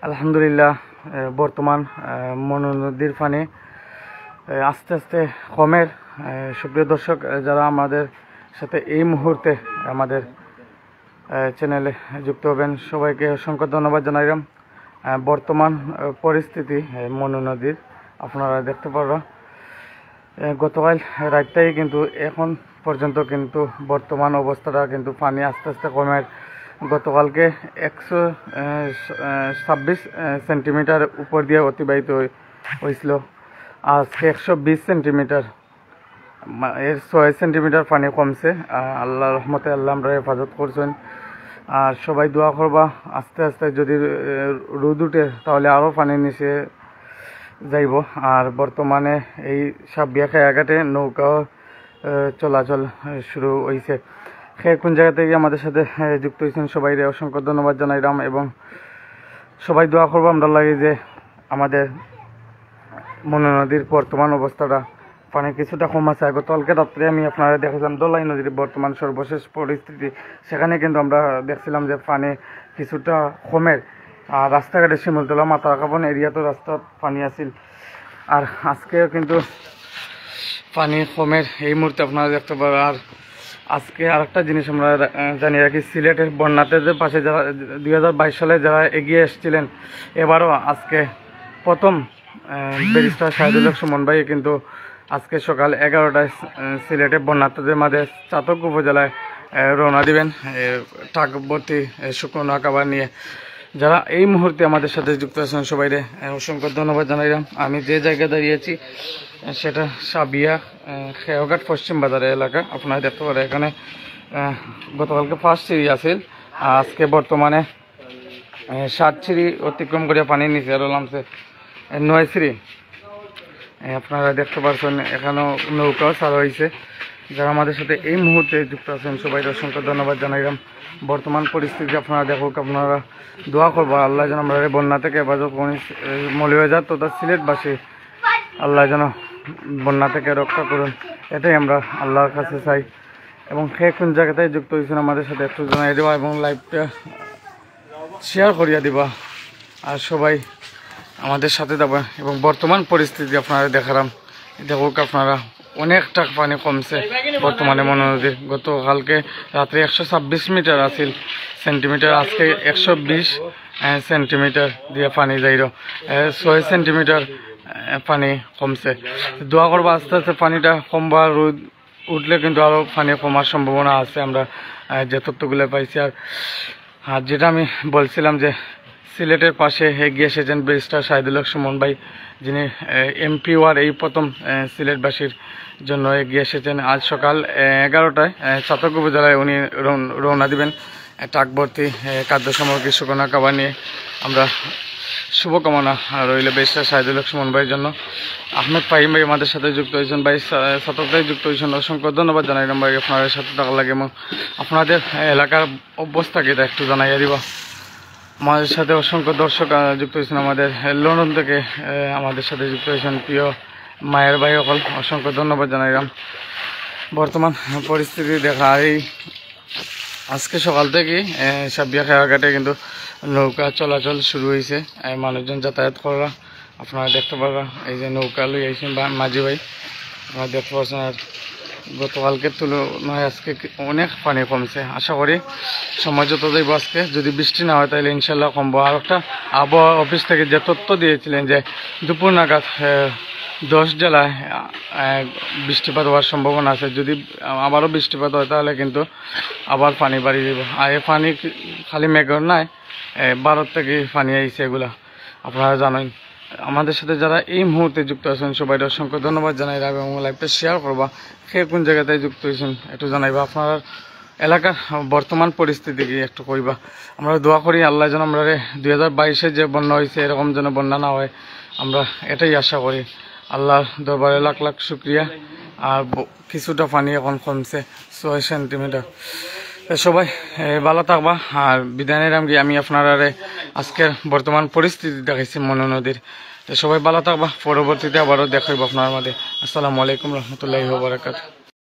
আলহামদুলিল্লাহ বর্তমান মনু নদীর পানি আস্তে আস্তে কমের। সুপ্রিয় দর্শক, যারা আমাদের সাথে এই মুহূর্তে আমাদের চ্যানেলে যুক্ত হবেন সবাইকে অসংখ্য ধন্যবাদ জানাইলাম। বর্তমান পরিস্থিতি মনু নদীর আপনারা দেখতে পারবেন। গতকাল রাতটাই কিন্তু এখন পর্যন্ত কিন্তু বর্তমান অবস্থাটা কিন্তু পানি আস্তে আস্তে কমের। গতকালকে 126 সেন্টিমিটার উপর দিয়ে অতিবাহিত হয়েছিল। আজকে 120 সেন্টিমিটার, এর 6 সেন্টিমিটার পানি কমছে। আল্লাহ রহমতে আল্লাহ আমরা হেফাজত করছেন। আর সবাই দোয়া করবা, আস্তে আস্তে যদি রোদ উঠে তাহলে আরও পানি নিচে যাইব। আর বর্তমানে এই সাবিয়া খেয়াঘাটে নৌকাও চলাচল শুরু হয়েছে। কোন জায়গা থেকে আমাদের সাথে যুক্ত হয়েছেন সবাই অসংখ্য ধন্যবাদ জানাইলাম। এবং সবাই দোয়া করবো আমরা লাগে যে আমাদের মনু নদীর বর্তমান অবস্থাটা পানি কিছুটা কম আছে। গতকালকে রাত্রে আমি আপনারা দেখেছিলাম দোলাই নদীর বর্তমান সর্বশেষ পরিস্থিতি, সেখানে কিন্তু আমরা দেখছিলাম যে পানি কিছুটা কমের। আর রাস্তাঘাটে শিমুলতলা মাথাকাপন এরিয়াতে রাস্তাত পানি আছিল। আর আজকেও কিন্তু পানি কমের এই মুহূর্তে আপনারা দেখতে পারেন। আর আজকে আরেকটা জিনিস আমরা জানিয়ে রাখি, সিলেটের বন্যাতেদের পাশে যারা 2022 সালে যারা এগিয়ে এসেছিলেন, এবারও আজকে প্রথম ব্যারিস্টার শাহিদুল হক সুমন ভাই কিন্তু আজকে সকাল 11টায় সিলেটে বন্যার্থীদের মাঝে চাতক উপজেলায় রওনা দিবেন ট্রাক ভর্তি শুকনো খাবার নিয়ে। যারা এই মুহূর্তে আমাদের সাথে যুক্ত আছেন সবাইরে অসংখ্য ধন্যবাদ জানাইলাম। আমি যে জায়গায় দাঁড়িয়েছি সেটা সাবিয়া খেয়াঘাট পশ্চিম বাজার এলাকা। আপনারা দেখতে পারেন এখানে গতকালকে 1 সিঁড়ি আছিল, আজকে বর্তমানে 7 সিঁড়ি অতিক্রম করে পানি নিচে আরও নামছে 9 সিঁড়ি। আপনারা দেখতে পাচ্ছেন এখানেও নৌকাও চালু হয়েছে। যারা আমাদের সাথে এই মুহূর্তে যুক্ত আছেন সবাই অসংখ্য ধন্যবাদ জানাইলাম। বর্তমান পরিস্থিতি আপনারা দেখুক, আপনারা দোয়া করবো আল্লাহ যেন আমরা বন্যা থেকে হেফাজত করি। মৌলভীবাজার তথা সিলেটবাসী আল্লাহ যেন বন্যা থেকে রক্ষা করুন, এটাই আমরা আল্লাহর কাছে চাই। এবং কোন জায়গাতেই যুক্ত হয়েছেন আমাদের সাথে একটু জানাই দেওয়া এবং লাইভটা শেয়ার করিয়া দিবা। আর সবাই আমাদের সাথে যাবে এবং বর্তমান পরিস্থিতি আপনারা দেখালাম। দেখুক আপনারা অনেকটা পানি কমছে বর্তমানে মনু নদীর। গতকালকে রাত্রে 126 মিটার আছিল সেন্টিমিটার, আজকে 120 সেন্টিমিটার দিয়ে পানি যাইল, 6 সেন্টিমিটার পানি কমছে। দোয়া করবো আস্তে আস্তে পানিটা কমবা, রোদ উঠলে কিন্তু আরও পানি কমার সম্ভাবনা আছে আমরা যে তথ্যগুলো পাইছি। আর যেটা আমি বলছিলাম যে সিলেটের পাশে এগিয়ে এসেছেন ব্যারিস্টার শাহিদুল হক সুমন ভাই, যিনি এমপি ওয়ার এই প্রথম সিলেটবাসীর জন্য এগিয়ে এসেছেন। আজ সকাল 11টায় চাতক উপজেলায় উনি রওনা দিবেন ট্রাক ভর্তি খাদ্য সামগ্রী শুকনো খাবার নিয়ে। আমরা শুভকামনা রইল ব্যারিস্টার শাহিদুল হক সুমন ভাইয়ের জন্য। আহমেদ ফাহিম ভাই আমাদের সাথে যুক্ত হয়েছেন, ভাই চাতকটাই যুক্ত হয়েছেন, অসংখ্য ধন্যবাদ জানাইলাম ভাই। আপনাদের সাথে থাকা লাগে এবং আপনাদের এলাকার অবস্থাকে এটা একটু জানাইয়া দিবা। আমাদের সাথে অসংখ্য দর্শক যুক্ত হয়েছেন, আমাদের লন্ডন থেকে আমাদের সাথে যুক্ত হয়েছেন প্রিয় মায়ের ভাই সকল, অসংখ্য ধন্যবাদ জানাইলাম। বর্তমান পরিস্থিতি দেখা এই আজকে সকাল থেকে সাবিয়া খেয়াঘাটে কিন্তু নৌকা চলাচল শুরু হয়েছে, মানুষজন যাতায়াত করা আপনারা দেখতে পারবেন। এই যে নৌকা লই আইছেন মাঝি ভাই, আপনারা দেখতে পাচ্ছেন। আর গতকালকের তুলনায় আজকে অনেক পানি কমছে। আশা করি সময় যত যাইব আজকে যদি বৃষ্টি না হয় তাহলে ইনশাল্লাহ কমবো। আর একটা আবহাওয়া অফিস থেকে যে তথ্য দিয়েছিলেন যে দুপুর নাগাদ 10 জেলায় বৃষ্টিপাত হওয়ার সম্ভাবনা আছে। যদি আবারও বৃষ্টিপাত হয় তাহলে কিন্তু আবার পানি বাড়ি যাব। আর এই পানি খালি মেঘর নাই, ভারত থেকে পানি আইছে, এগুলা আপনারা জানেন। আমাদের সাথে যারা এই মুহূর্তে যুক্ত আছেন সবাই অসংখ্য ধন্যবাদ জানাই এবং লাইভটা শেয়ার করবা। কোন জায়গাতে যুক্ত হয়েছেন একটু জানাইবা। আপনার এলাকার বর্তমান পরিস্থিতি কি একটু কইবা। আমরা দোয়া করি আল্লাহ যেন আমরা 2022-এ যে বন্যা হয়েছে এরকম যেন বন্যা না হয়, আমরা এটাই আশা করি। আল্লাহর দরবারে লাখ লাখ শুক্রিয়া। আর কিছুটা পানি এখন কমছে 6 সেন্টিমিটার। সবাই ভালো থাকবা। আর বিদায় নিলাম কি আমি আপনারা আজকের বর্তমান পরিস্থিতি দেখাইছি মনু নদীর। সবাই ভালো থাকবা, পরবর্তীতে আবারও দেখাইব আপনার মাঝে। আসসালামু আলাইকুম রহমতুল্লাহি ওয়া বারাকাতুহু।